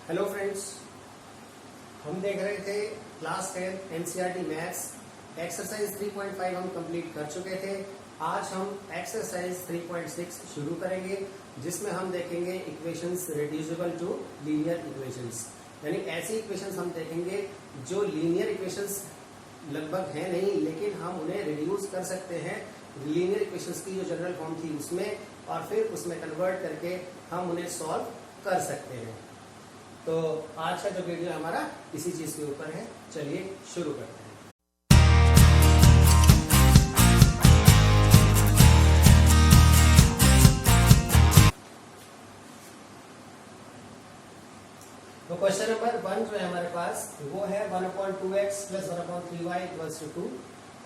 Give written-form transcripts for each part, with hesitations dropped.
Hello friends, हम देख रहे थे क्लास 10 एनसीईआरटी मैथ्स एक्सरसाइज 3.5 हम कंप्लीट कर चुके थे। आज हम एक्सरसाइज 3.6 शुरू करेंगे, जिसमें हम देखेंगे equations reducible to linear equations. यानी ऐसी इक्वेशंस हम देखेंगे जो लीनियर इक्वेशंस लगभग है नहीं, लेकिन हम उन्हें रिड्यूस कर सकते हैं लीनियर इक्वेशंस की जो जनरल फॉर्म थी उसमें, और फिर उसमें कन्वर्ट करके हम उन्हें सॉल्व कर सकते हैं। तो आज का जो वीडियो हमारा इसी चीज के ऊपर है। चलिए शुरू करते हैं। तो क्वेश्चन नंबर 1 जो है हमारे पास वो है 1/2x + 1/3y = 2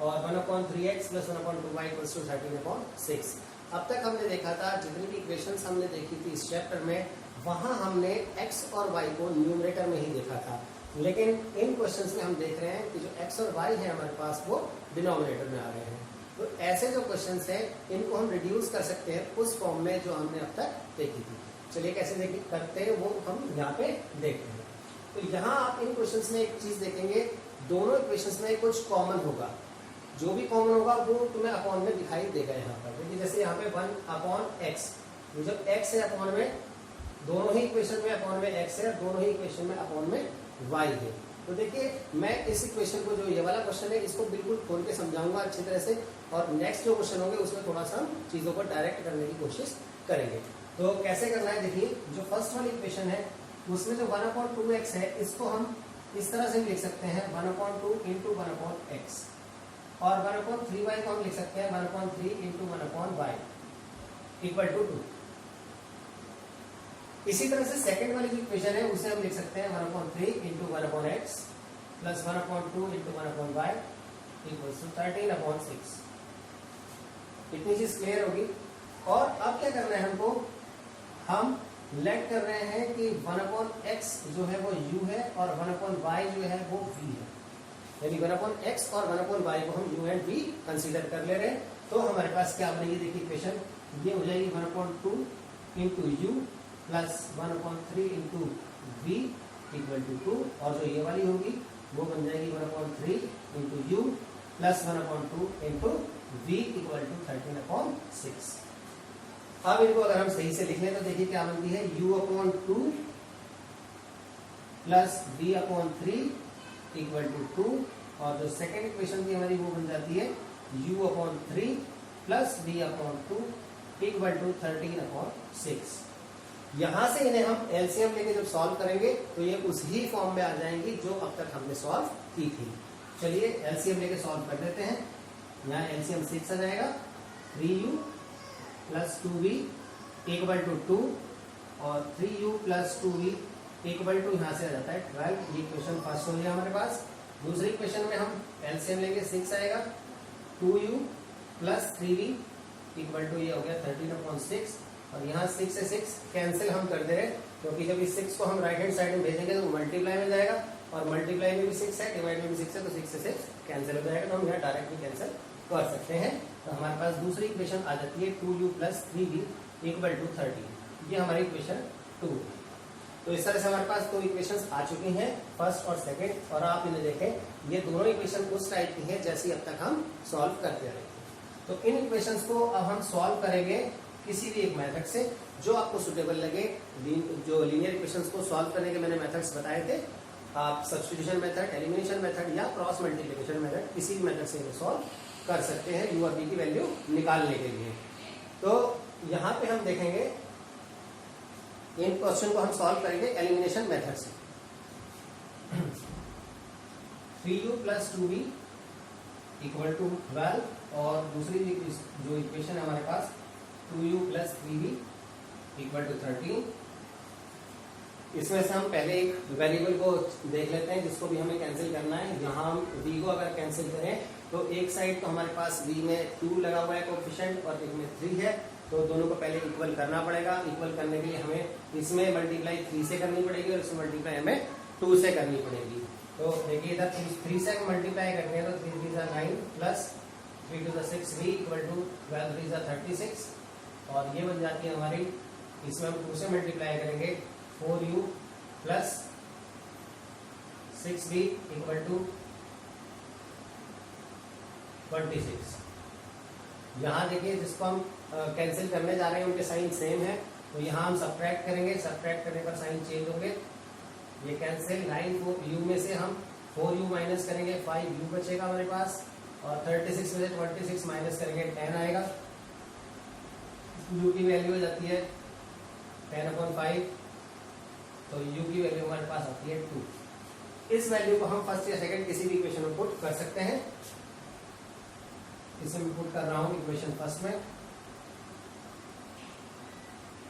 और 1/3x + 1/2y = 13/6। अब तक हमने देखा था, जितनी भी इक्वेशंस हमने देखी थी इस चैप्टर में, वहां हमने x और y को न्यूमरेटर में ही देखा था। लेकिन इन क्वेश्चंस में हम देख रहे हैं कि जो x और y है हमारे पास वो डिनोमिनेटर में आ गए हैं। तो ऐसे जो क्वेश्चंस हैं इनको हम रिड्यूस कर सकते हैं उस फॉर्म में जो हमने अब तक देखी थी। चलिए कैसे करते हैं वो हम यहाँ पे देखते हैं। तो यहाँ आप इन क्वेश्चंस में एक चीज देखेंगे, दोनों इक्वेशंस में कुछ कॉमन होगा। जो भी कॉमन होगा वो तुम्हें अपॉन में दिखाई देगा यहाँ पर। देखिए जैसे यहाँ पे 1/x, जो x है अपॉन में, दोनों ही इक्वेशन में अपॉन में x है, दोनों ही इक्वेशन में अपॉन में y है। तो देखिए मैं इस इक्वेशन को, जो ये वाला क्वेश्चन है, इसको बिल्कुल खोल के समझाऊंगा अच्छी तरह से, और नेक्स्ट जो क्वेश्चन होंगे उसमें थोड़ा सा हम चीजों को डायरेक्ट करने की कोशिश करेंगे। तो कैसे करना है, देखिए जो फर्स्ट वाली इक्वेशन है उसमें जो 1/2x है, इसको हम इस तरह से लिख सकते हैं 1/2 × 1/x, और 1/3y को हम लिख सकते हैं 1/3 × 1/y = 2। इसी तरह से सेकंड वाली जो इक्वेशन है उसे हम लिख सकते हैं 1/3 × 1/x + 1/2 × 1/y = 13/6। इतनी चीज क्लियर होगी। और अब क्या करना है हमको, हम लेट कर रहे हैं कि 1/x जो है वो u है और 1/y जो है वो v है। यानी 1/x और 1/y को हम u एंड v कंसीडर कर ले रहे हैं। तो हमारे पास क्या बनेगी, देखिए इक्वेशन ये हो जाएगी 1/2 × u + 1/3 × v = 2, और जो ये वाली होगी वो बन जाएगी 1/3 × u + 1/2 × v = 13/6। अब इनको अगर हम सही से लिख लें तो देखिए क्या बनती है, u/2 + v/3 = 2, और जो सेकेंड इक्वेशन थी हमारी वो बन जाती है u/3 + v/2 = 13/6। यहां से इन्हें हम एलसीएम लेके जब सॉल्व करेंगे तो ये उसी फॉर्म में आ जाएंगी जो अब तक हमने सॉल्व की थी। चलिए एलसीएम लेके सॉल्व कर देते हैं। यहाँ एलसीएम 6 आ जाएगा, 3u + 2v = 2, और 3u + 2v = यहाँ से आ जाता है 12। ये क्वेश्चन फर्स्ट हो गया हमारे पास। दूसरी क्वेश्चन में हम एलसीएम लेंगे, 6 आएगा, 2u + 3v = ये हो गया 13/6, और यहाँ 6 से 6 कैंसिल हम कर दे रहे हैं, क्योंकि जब इस 6 को हम राइट हैंड साइड में भेजेंगे तो मल्टीप्लाई में जाएगा, और मल्टीप्लाई में भी 6 है, डिवाइड में भी 6 है, तो 6 से 6 कैंसिल हो जाएगा। तो हम यहाँ डायरेक्ट भी कैंसिल कर सकते हैं। तो हमारे पास दूसरी इक्वेशन आ जाती है 2u + 3v = 13। ये हमारी इक्वेशन 2 है। तो इस तरह से हमारे पास दो इक्वेशंस आ चुकी हैं, फर्स्ट और सेकंड, और आप इन्हें देखें, ये दोनों इक्वेशन उस टाइप की हैं जैसी अब तक हम सॉल्व करते रहे थे। तो इन इक्वेशंस को अब हम सॉल्व करेंगे किसी भी एक मेथड से जो आपको सुटेबल लगे। जो लीनियर इक्वेशंस को सॉल्व करने के मैंने मेथड्स बताए थे, आप सब्स्टिट्यूशन मेथड, एलिमिनेशन मेथड या क्रॉस मल्टीप्लिकेशन मेथड, किसी भी मेथड से इन्हें सॉल्व कर सकते हैं u और v की वैल्यू निकालने के लिए। तो यहाँ पे हम देखेंगे, इन क्वेश्चन को हम सॉल्व करेंगे एलिमिनेशन मेथड से। 3u + 2v = 12, और दूसरी जो इक्वेशन है हमारे पास 2u + 3v = 13। इसमें से हम पहले एक वेरिएबल को देख लेते हैं जिसको भी हमें कैंसिल करना है। यहाँ हम v को अगर कैंसिल करें तो एक साइड तो हमारे पास v में 2 लगा हुआ है कोएफिशिएंट, और एक में 3 है, तो दोनों को पहले इक्वल करना पड़ेगा। इक्वल करने के लिए हमें इसमें मल्टीप्लाई 3 से करनी पड़ेगी और इसमें मल्टीप्लाई हमें 2 से करनी पड़ेगी। तो देखिए इधर 3 से मल्टीप्लाई करते हैं तो 3 3 9 + 3 to the 6v = 12 3 36, और ये बन जाती है हमारी, इसमें हम 2 से मल्टीप्लाई करेंगे 4u plus 6b equal to 26। यहाँ देखिए जिसको हम कैंसिल करने जा रहे हैं उनके साइन सेम है, तो यहाँ हम सब्ट्रैक्ट करेंगे, सब्ट्रैक्ट करने पर साइन चेंज होंगे। ये कैंसिल 9 u में से हम 4u माइनस करेंगे, 5u बचेगा हमारे पास, और 36 में से 26 माइनस करेंगे 10 आएगा। u की वैल्यू हो जाती है 10/5, तो u की वैल्यू हमारे पास आती है 2। इस वैल्यू को हम फर्स्ट या सेकंड किसी भी इक्वेशन में पुट कर सकते हैं। इसे मैं पुट कर रहा हूं इक्वेशन फर्स्ट में,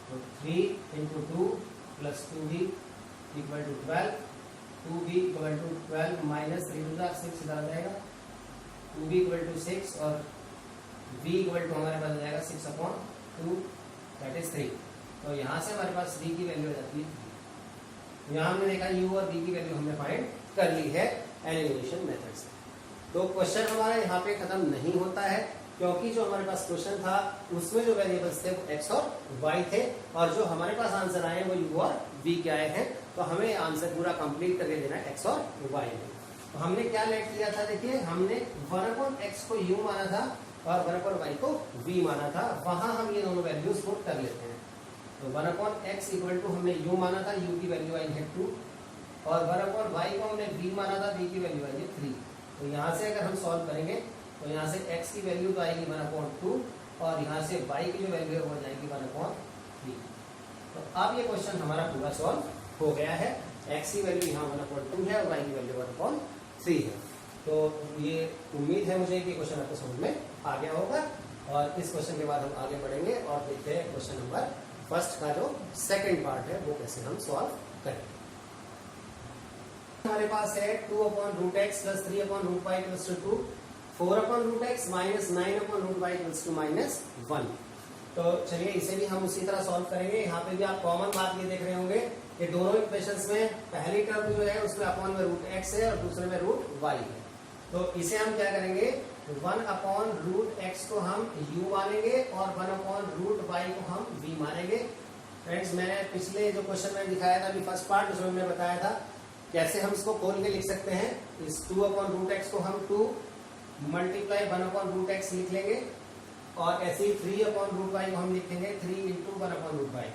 तो 3 × 2 + 2b equal to 12, 2b equal to 12 minus 3 × 6 इधर आ जाएगा, 2b इक्वल टू 6 और b इक्वल टू हमारे पास आ जाएगा 6/2 दैट इज 3। तो यहाँ से हमारे पास b की वैल्यू आ जाती है 3। यहाँ हमने देखा u और b की वैल्यू हमने फाइंड कर ली है एलिमिनेशन मेथड से। तो क्वेश्चन हमारा यहाँ पे खत्म नहीं होता है, क्योंकि जो हमारे पास क्वेश्चन था उसमें जो वेरिएबल्स थे वो x और y थे, और जो हमारे पास आंसर आए हैं वो u और v के आए हैं। तो हमें आंसर पूरा कंप्लीट करके देना है x और y में। तो हमने क्या लेट किया था, देखिए हमने 1/x को u माना था और 1/y को v माना था, वहां हम ये दोनों वैल्यूज पुट कर लेते हैं। तो 1/x इक्वल टू हमने u माना था, u की वैल्यू आई है 2, और 1/y को हमने v माना था, v की वैल्यू आई है 3। तो यहाँ से अगर हम सॉल्व करेंगे तो यहाँ से x की वैल्यू तो आएगी 1/2 और यहाँ से y की जो वैल्यू है वो जाएगी 1/3। तो अब ये क्वेश्चन हमारा पूरा सॉल्व हो गया है। x की वैल्यू यहाँ 1/2 है और y की वैल्यू 1/3 है। तो ये उम्मीद है मुझे कि क्वेश्चन आपको समझ में आ गया होगा, और इस क्वेश्चन के बाद हम आगे बढ़ेंगे और देखते हैं क्वेश्चन नंबर फर्स्ट का जो सेकेंड पार्ट है वो कैसे हम सॉल्व करेंगे। हमारे पास है 2/√x + 3/√y = 2, 4/√x - 9/√y = -1। तो चलिए इसे भी हम उसी तरह सॉल्व करेंगे। यहाँ पे भी आप कॉमन बात ये देख रहे होंगे कि दोनों इक्वेशंस में पहली टर्म जो है उसमें अपॉन में √x है और दूसरे में √y है। तो इसे हम क्या करेंगे, 1/√x को हम u मानेंगे और 1/√y को हम v मानेंगे। फ्रेंड्स, मैंने पिछले जो क्वेश्चन में दिखाया था, अभी फर्स्ट पार्ट उसमें मैंने बताया था कैसे हम इसको खोल के लिख सकते हैं। इस 2/√x को हम 2 × 1/√x लिख लेंगे, और ऐसे ही 3/√y को हम लिखेंगे 3 × 1/√y,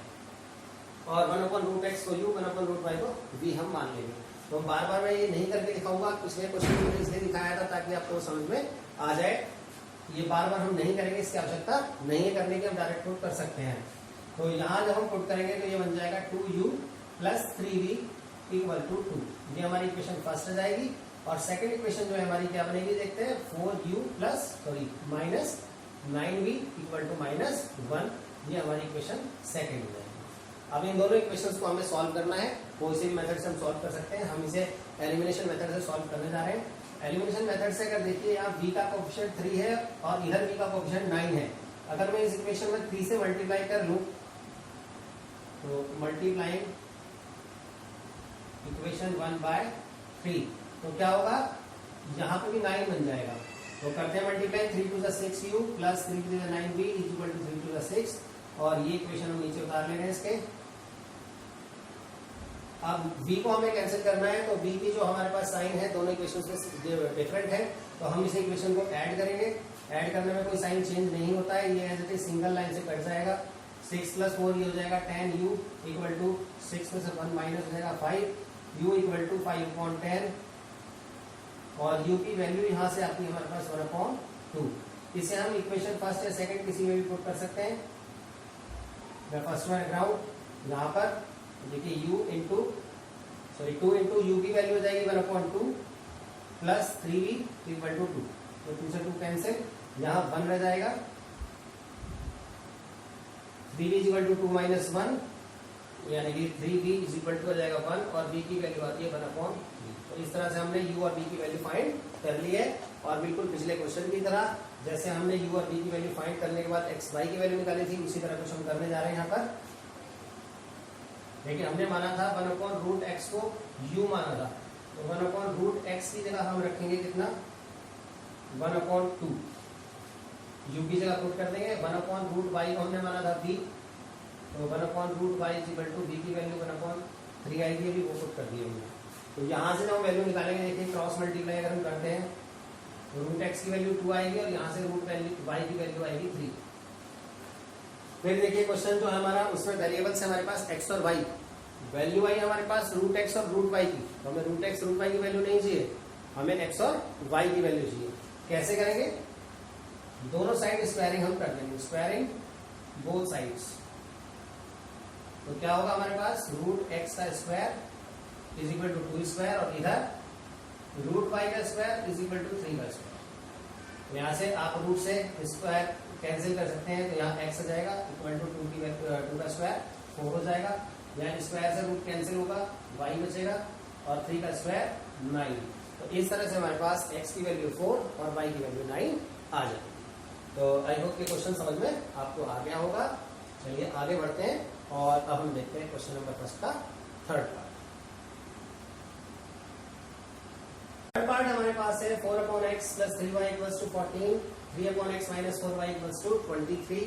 और 1/√x को u 1/√y को v हम मान लेंगे। तो बार बार मैं ये नहीं करके दिखाऊंगा, पिछले क्वेश्चन में मैंने इसलिए दिखाया था ताकि आपको समझ में आ जाए। ये बार बार हम नहीं करेंगे, इसकी आवश्यकता नहीं है करने की, हम डायरेक्ट पुट कर सकते हैं। तो यहाँ जब हम पुट करेंगे तो ये बन जाएगा 2u + 3v = 2। ये हमारी इक्वेशन फर्स्ट आ जाएगी, और सेकंड इक्वेशन जो है हमारी क्या बनेगी देखते हैं, 4u + -9v = -1। ये हमारी इक्वेशन सेकंड हो जाएगी। अब इन दोनों इक्वेशंस को हमें सॉल्व करना है, कोई सी मेथड से हम सॉल्व कर सकते हैं। हम इसे एलिमिनेशन मेथड से सॉल्व करने जा रहे हैं। एलिमिनेशन मेथड से अगर देखिए यहाँ v का कोएफिशिएंट 3 है और इधर v का कोएफिशिएंट 9 है। अगर मैं इस इक्वेशन में 3 से मल्टीप्लाई कर लूं, तो मल्टीप्लाइंग इक्वेशन 1/3, तो क्या होगा, यहाँ पे भी 9 बन जाएगा। तो करते हैं मल्टीप्लाई, 3 × 6u + 3 × 9v = 3 × 6, और ये इक्वेशन हम नीचे उतार ले रहे हैं इसके। अब v को हमें कैंसिल करना है, तो v की जो हमारे पास साइन है दोनों इक्वेशंस में डिफरेंट है, तो हम इस इक्वेशन को ऐड करेंगे। ऐड करने में कोई साइन चेंज नहीं होता है, ये as it is single line से कट जाएगा। 6 + 4 ये हो जाएगा 10u = 6 में से 1 माइनस हो जाएगा 5, u = 5/10, और u की वैल्यू यहाँ से आती है हमारे पास 1/2। इसे हम इक्वेशन फर्स्ट या सेकंड किसी में भी पुट कर सकते हैं। मैं फर्स्ट में रख रहा हूँ, यहाँ पर देखिए 2 × u की वैल्यू हो जाएगी 1/2 + 3v = 2, तो 2 से 2 कैंसिल, यहाँ 1 रह जाएगा। 3v = 2 - 1, यानी कि 3v = हो जाएगा 1, और v की वैल्यू आती है 1/3। तो इस तरह से हमने u और v की वैल्यू फाइंड कर ली है, और बिल्कुल पिछले क्वेश्चन की तरह जैसे हमने u और v की वैल्यू फाइंड करने के बाद x y की वैल्यू निकाली थी, उसी तरह कुछ हम करने जा रहे हैं यहाँ पर। लेकिन हमने माना था 1/√x को u माना था, तो 1/√x की जगह हम रखेंगे कितना, 1/2। u की जगह पुट कर देंगे। 1/√y को हमने माना था v, तो 1/√y = v की वैल्यू 3 आएगी, अभी वो पुट कर दिया हमने। तो यहाँ से जब हम वैल्यू निकालेंगे, देखिए क्रॉस मल्टीप्लाई अगर हम करते हैं तो रूट एक्स की वैल्यू 2 आएगी और यहाँ से रूट वैल्यू वाई की वैल्यू आएगी 3। फिर देखिए क्वेश्चन जो है हमारा, उसमें वेरिएबल्स है हमारे पास एक्स और वाई। वैल्यू आई हमारे पास रूट एक्स और रूट वाई की, तो हमें रूट एक्स रूट वाई की वैल्यू नहीं चाहिए, हमें एक्स और वाई की वैल्यू चाहिए। कैसे करेंगे? दोनों साइड स्क्वायरिंग हम कर देंगे, स्क्वायरिंग बोथ साइड्स। तो क्या होगा हमारे पास, रूट एक्स का square is equal to 2 square और इधर रूट वाई का स्क्वायर इज इक्वल टू 3 का स्क्वायर। यहाँ से आप रूट से स्क्वायर कैंसिल कर सकते हैं, तो यहाँ एक्स आ जाएगा इक्वल टू 2 का स्क्वायर 4 हो जाएगा। यहाँ स्क्वायर से रूट कैंसिल होगा, वाई बचेगा और 3 का स्क्वायर 9। तो इस तरह से हमारे पास x की वैल्यू 4 और y की वैल्यू 9 आ जाएगी। तो आई होप कि क्वेश्चन समझ में आपको आ गया होगा। चलिए आगे बढ़ते हैं और अब हम देखते हैं क्वेश्चन नंबर फर्स्ट का थर्ड पार्ट। थर्ड पार्ट हमारे पास है 4/x + 3y = 14, 3/x - 4y = 23।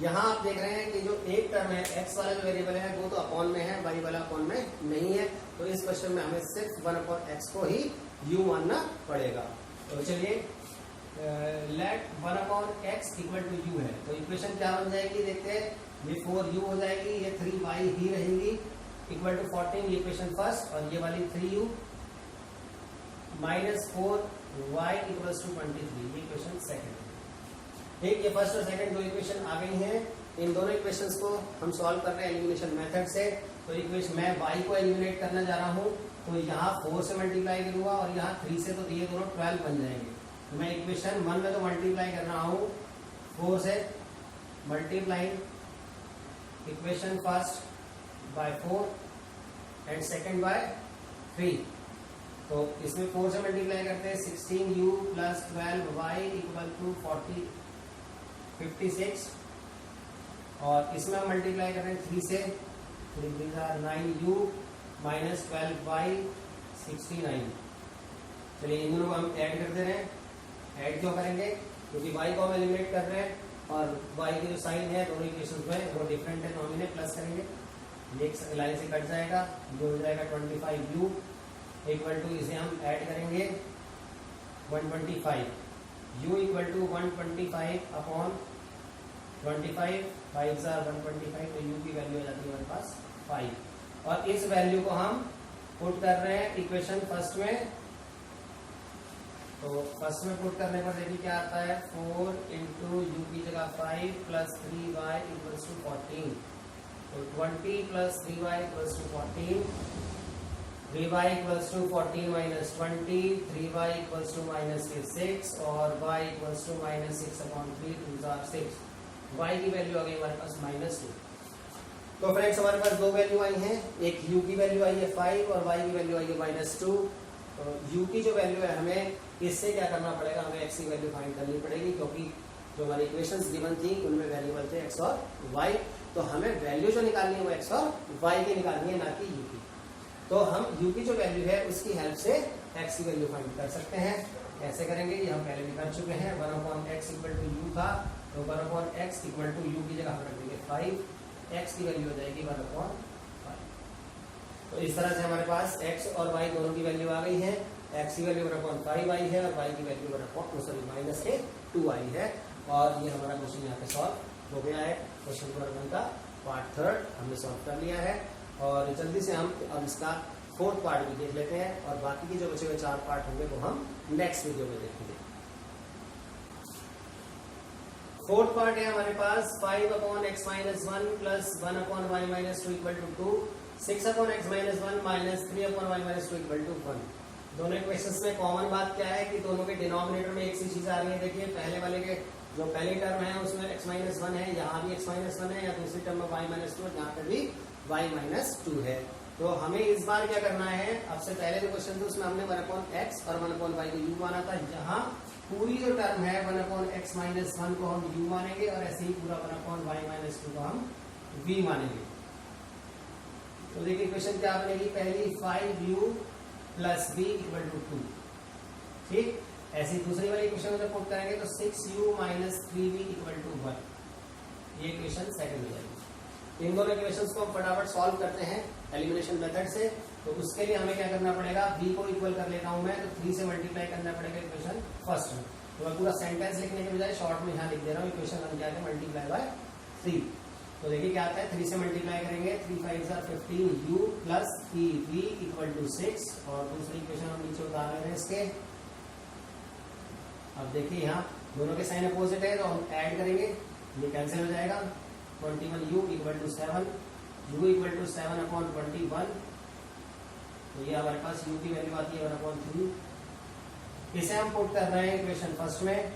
यहाँ आप देख रहे हैं कि जो एक टर्म है x वाला जो वेरिएबल है वो तो अपॉन में है, y वाला अपॉन में नहीं है। तो इस क्वेश्चन में हमें सिर्फ 1/x को ही u मानना पड़ेगा। तो चलिए लेट 1/x = u है, तो इक्वेशन क्या बन जाएगी देखते हैं। ये 4u हो जाएगी, ये 3y ही रहेगी इक्वल टू 14, ये इक्वेशन फर्स्ट, और ये वाली 3u - 4y = 23, ये इक्वेशन सेकंड। ठीक, ये फर्स्ट और सेकंड दो इक्वेशन आ गई हैं। इन दोनों इक्वेशंस को हम सॉल्व कर रहे हैं एलिमिनेशन मेथड से। तो इक्वेशन मैं y को एलिमिनेट करना जा रहा हूँ, तो यहाँ 4 से मल्टीप्लाई करूंगा और यहाँ 3 से, तो ये दोनों 12 बन जाएंगे। तो मैं इक्वेशन 1 में तो मल्टीप्लाई कर रहा हूँ 4 से, multiplying equation first by 4 and second by 3। तो इसमें 4 से मल्टीप्लाई करते हैं 16u + 12y = 56, और इसमें हम मल्टीप्लाई कर रहे हैं 3 से, 9u - 12y 69। चलिए इन दोनों को हम ऐड कर दे रहे हैं। ऐड क्यों करेंगे? क्योंकि y को हम एलिमिनेट कर रहे हैं और y की जो साइन है दोनों इक्वेशंस में वो डिफरेंट है, तो हम इन्हें प्लस करेंगे। ये लाइन से कट जाएगा, जो हो जाएगा 25u इक्वल टू, इसे हम ऐड करेंगे 125, u इक्वल टू 125/25, 5 * 125, तो u की वैल्यू आ जाती है हमारे पास 5। और इस वैल्यू को हम पुट कर रहे हैं इक्वेशन फर्स्ट में। तो फर्स्ट में पुट करने पर देखिए क्या आता है, 4 × u की जगह 5 + 3y = 14, तो 20 + 3y = 14, 3y = 14 - 20, 3y = -6 और y = -6/3, 2 * 6। y की वैल्यू आ गई हमारे पास -2। तो फ्रेंड्स हमारे पास दो वैल्यू आई हैं, एक u की वैल्यू आई है 5 और y की वैल्यू आई है -2। तो u की जो वैल्यू है, हमें इससे क्या करना पड़ेगा, हमें x की वैल्यू फाइंड करनी पड़ेगी, क्योंकि जो हमारी इक्वेशंस गिवन थी उनमें वेरिएबल थे x और y। तो हमें वैल्यू जो निकालनी है वो x और y की निकालनी है, ना कि u की। तो हम u की जो वैल्यू है उसकी हेल्प से x की वैल्यू फाइंड कर सकते हैं। ऐसे करेंगे, ये हम पहले भी कर चुके हैं। 1/x = u था, तो 1/x = u की जगह हम रख देंगे 5, x की वैल्यू हो जाएगी 1/5। तो इस तरह से हमारे पास x और y दोनों की वैल्यू आ गई है। x की वैल्यू 1/5 आई है और y की वैल्यू -2 आई है। और ये हमारा क्वेश्चन यहाँ पे सॉल्व हो गया है। क्वेश्चन नंबर 1 का पार्ट 3 हमने सॉल्व कर लिया है। और जल्दी से हम अब इसका 4th पार्ट भी देख लेते हैं, और बाकी के जो बचे हुए 4 पार्ट होंगे वो हम नेक्स्ट वीडियो में देखेंगे। 4th पार्ट है हमारे पास 5/x - 1 + 1/y - 2 = 2, 6/x - 1 - 3/y - 2 = 1। दोनों इक्वेशंस में कॉमन बात क्या है कि दोनों के डिनोमिनेटर में एक सी चीज आ रही है। देखिए पहले वाले के जो पहली टर्म है उसमें x - 1 है, यहाँ भी x - 1 है, या दूसरी टर्म में y - 2, यहाँ पर भी y - 2 है। तो हमें इस बार क्या करना है, अब से पहले जो क्वेश्चन थे उसमें हमने 1/x और 1/y को u माना था। यहाँ पूरी जो टर्म है 1/x - 1 को हम u मानेंगे, और ऐसे ही पूरा 1/y - 2 को हम v मानेंगे। तो देखिए क्वेश्चन क्या बनेगी, पहली 5u + v = 2। ठीक, ऐसी दूसरी वाली इक्वेशन को जब पुट करेंगे तो 6u - 3v = 1। ये इक्वेशन सेकंड हो जाएगी। इन दोनों इक्वेशंस को हम फटाफट सॉल्व करते हैं। एलिमिनेशन मेथड से। तो उसके लिए हमें क्या करना पड़ेगा, v को इक्वल कर लेता हूं मैं, तो 3 से मल्टीप्लाई करना पड़ेगा इक्वेशन फर्स्ट में। तो मैं पूरा सेंटेंस लिखने के बजाय शॉर्ट में यहाँ लिख दे रहा हूँ, इक्वेशन हम क्या है मल्टीप्लाई बाय 3। तो देखिए क्या आता है, 3 से मल्टीप्लाई करेंगे, 3 5 15 u plus 3v equal to 6, और दूसरी इक्वेशन हम नीचे उतार ले रहे हैं इसके। अब देखिए यहाँ दोनों के साइन अपोजिट है, तो हम ऐड करेंगे, ये कैंसिल हो जाएगा। 21u equal to 7, u equal to 7 upon 21, तो ये हमारे पास u की वैल्यू आती है 1/3। इसे हम पुट कर रहे हैं इक्वेशन फर्स्ट में।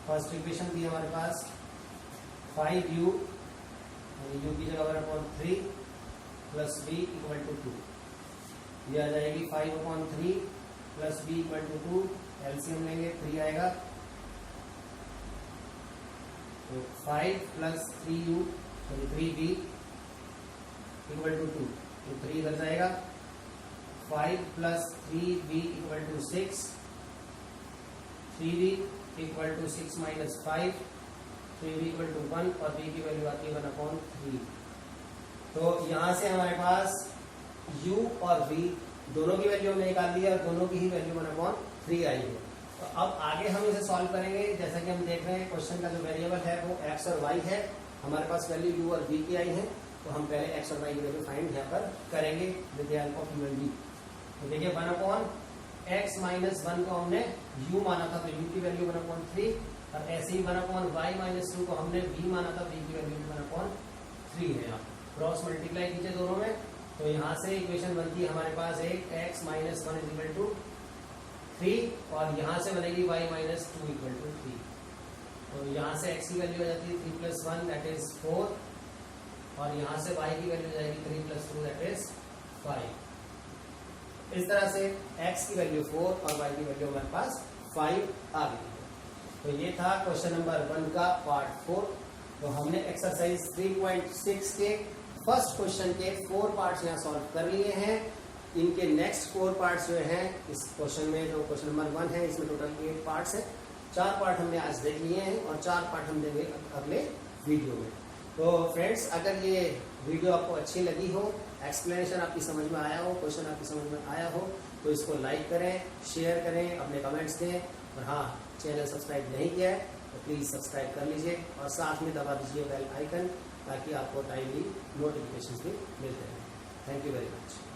फर्स्ट इक्वेशन थी हमारे पास 5u, u की जगह 1/3 प्लस b इक्वल टू 2, ये आ जाएगी 5/3 plus b equal to 2, LCM लेंगे 3 आएगा, तो 5 plus 3u 3b equal to 2, तो 3 इधर जाएगा, 5 plus 3b equal to 6, 3b equal to 6 minus 5, 3b equal to 1, और b की वैल्यू आती है 1/3। तो यहां से हमारे पास u और v दोनों की वैल्यू हमने निकाल दी है, और दोनों की ही वैल्यू 1/3 आई है। तो अब आगे हम इसे सॉल्व करेंगे। जैसा कि हम देख रहे हैं क्वेश्चन का जो वेरिएबल है वो x और y है, हमारे पास वैल्यू u और v की आई है, तो हम पहले x और y की वैल्यू फाइंड यहाँ पर करेंगे with the help of u and v। तो देखिए 1/x माइनस 1 को हमने u माना था, तो u की वैल्यू 1/3, और ऐसे ही 1/y माइनस 2 को हमने v माना था, v की वैल्यू 1/3 है। यहाँ क्रॉस मल्टीप्लाई कीजिए दोनों में, तो यहाँ से इक्वेशन बनती है हमारे पास एक x माइनस 1 इक्वल टू 3, और यहाँ से बनेगी y माइनस 2 इक्वल टू 3। तो यहाँ से x की वैल्यू हो जाती है 3 प्लस 1 दैट इज 4, और यहाँ से y की वैल्यू हो जाएगी 3 प्लस 2 दैट इज 5। इस तरह से x की वैल्यू 4 और y की वैल्यू हमारे पास 5 आ गई है। तो ये था क्वेश्चन नंबर 1 का पार्ट 4। तो हमने एक्सरसाइज 3.6 के फर्स्ट क्वेश्चन के 4 पार्ट्स यहाँ सॉल्व कर लिए हैं। इनके नेक्स्ट 4 पार्ट्स जो हैं इस क्वेश्चन में, जो क्वेश्चन नंबर 1 है, इसमें टोटल 8 पार्ट्स हैं। 4 पार्ट हमने आज देख लिए हैं, और 4 पार्ट हम देंगे अगले वीडियो में। तो फ्रेंड्स, अगर ये वीडियो आपको अच्छी लगी हो, एक्सप्लेनेशन आपकी समझ में आया हो, क्वेश्चन आपकी समझ में आया हो, तो इसको लाइक करें, शेयर करें, अपने कमेंट्स दें, और हाँ, चैनल सब्सक्राइब नहीं किया है तो प्लीज़ सब्सक्राइब कर लीजिए, और साथ में दबा दीजिए बेल आइकन, ताकि आपको टाइमली नोटिफिकेशन भी मिलते रहें। Thank you very much.